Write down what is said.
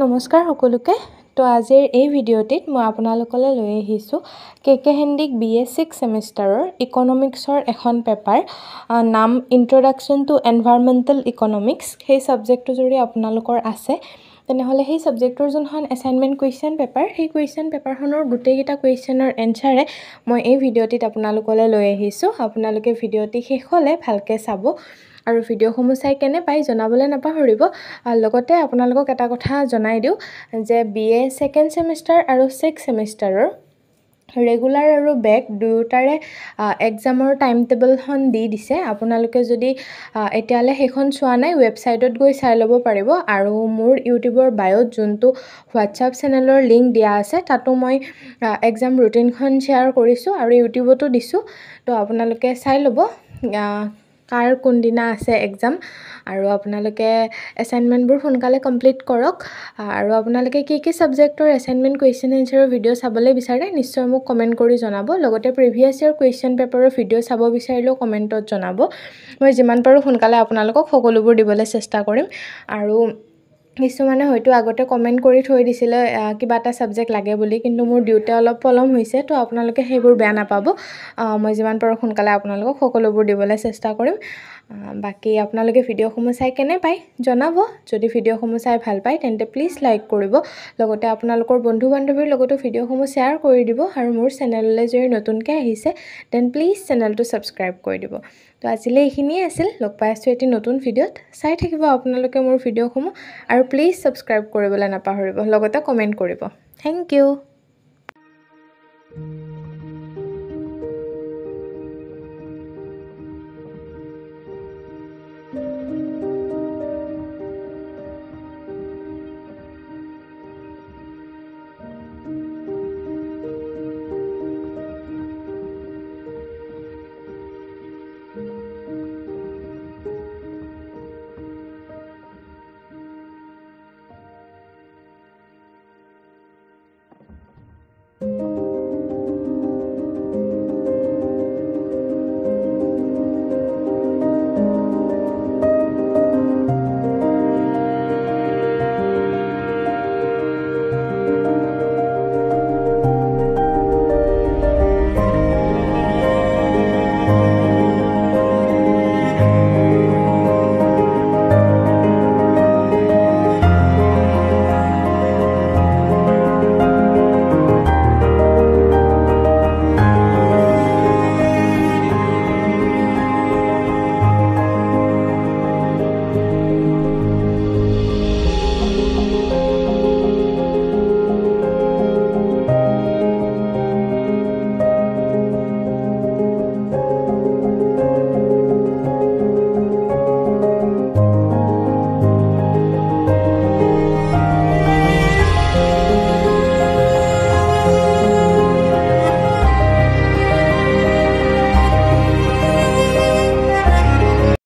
নমস্কাৰ সকলোকে। তো আজিৰ এই ভিডিঅ'টিত মই আপোনালোকলৈ লৈ আহিছোঁ কে হেণ্ডিক BA 6 ছেমিষ্টাৰৰ ইকনমিক্সৰ এখন পেপাৰ নাম ইন্ট্ৰডাকশ্যন টু এনভাইৰনমেণ্টেল ইকনমিক্স। সেই ছাবজেক্টটো যদি আপোনালোকৰ আছে তেনেহ'লে সেই ছাবজেক্টৰ যোনখন এছাইনমেণ্ট কুৱেশ্যন পেপাৰ, সেই কুৱেশ্যন পেপাৰখনৰ গোটেইকেইটা কুৱেশ্যনৰ এনচাৰে মই এই ভিডিঅ'টিত আপোনালোকলৈ লৈ আহিছোঁ। আপোনালোকে ভিডিঅ'টি শেষ হ'লে ভালকৈ চাব আৰু ভিডিঅ'সমূহ চাই কেনে পাই জনাবলৈ নাপাহৰিব। লগতে আপোনালোকক এটা কথা জনাই দিওঁ যে BA 2nd ছেমিষ্টাৰ আৰু 6th ছেমিষ্টাৰৰ ৰেগুলাৰ আৰু বেক দুয়োটাৰে এক্সামৰ টাইম টেবলখন দি দিছে। আপোনালোকে যদি এতিয়ালৈ সেইখন চোৱা নাই, ৱেবছাইটত গৈ চাই ল'ব পাৰিব। আৰু মোৰ ইউটিউবৰ বায়'ত যোনটো হোৱাটছআপ চেনেলৰ লিংক দিয়া আছে, তাতো মই এক্সাম ৰুটিনখন শ্বেয়াৰ কৰিছোঁ আৰু ইউটিউবতো দিছোঁ। তো আপোনালোকে চাই ল'ব কাৰ কোনদিনা আছে এক্সাম, আৰু আপোনালোকে এছাইনমেণ্টবোৰ সোনকালে কমপ্লিট কৰক। আৰু আপোনালোকে কি ছাবজেক্টৰ এছাইনমেণ্ট কুৱেশ্যন এনচাৰৰ ভিডিঅ' চাবলৈ বিচাৰে নিশ্চয় মোক কমেণ্ট কৰি জনাব। লগতে প্ৰিভিয়াছ ইয়াৰ কুৱেশ্যন পেপাৰৰ ভিডিঅ' চাব বিচাৰিলেও কমেণ্টত জনাব। মই যিমান পাৰোঁ সোনকালে আপোনালোকক সকলোবোৰ দিবলৈ চেষ্টা কৰিম। আৰু কিছুমানে হয়তো আগতে কমেণ্ট কৰি থৈ দিছিলে কিবা এটা ছাবজেক্ট লাগে বুলি, কিন্তু মোৰ দিওঁতে অলপ পলম হৈছে। তো আপোনালোকে সেইবোৰ বেয়া নাপাব। মই যিমান পাৰোঁ সোনকালে আপোনালোকক সকলোবোৰ দিবলৈ চেষ্টা কৰিম। বাকী আপোনালোকে ভিডিঅ'সমূহ চাই কেনে পায় জনাব। যদি ভিডিঅ'সমূহ চাই ভাল পায় তেন্তে প্লিজ লাইক কৰিব। লগতে আপোনালোকৰ বন্ধু বান্ধৱীৰ লগতো ভিডিঅ'সমূহ শ্বেয়াৰ কৰি দিব। আৰু মোৰ চেনেললৈ যদি নতুনকৈ আহিছে দেন প্লিজ চেনেলটো ছাবস্ক্ৰাইব কৰি দিব। তো আজিলৈ এইখিনিয়ে আছিল। লগ পাই আছোঁ এটি নতুন ভিডিঅ'ত। চাই থাকিব আপোনালোকে মোৰ ভিডিঅ'সমূহ আৰু প্লিজ ছাবস্ক্ৰাইব কৰিবলৈ নাপাহৰিব, লগতে কমেণ্ট কৰিব। Thank U.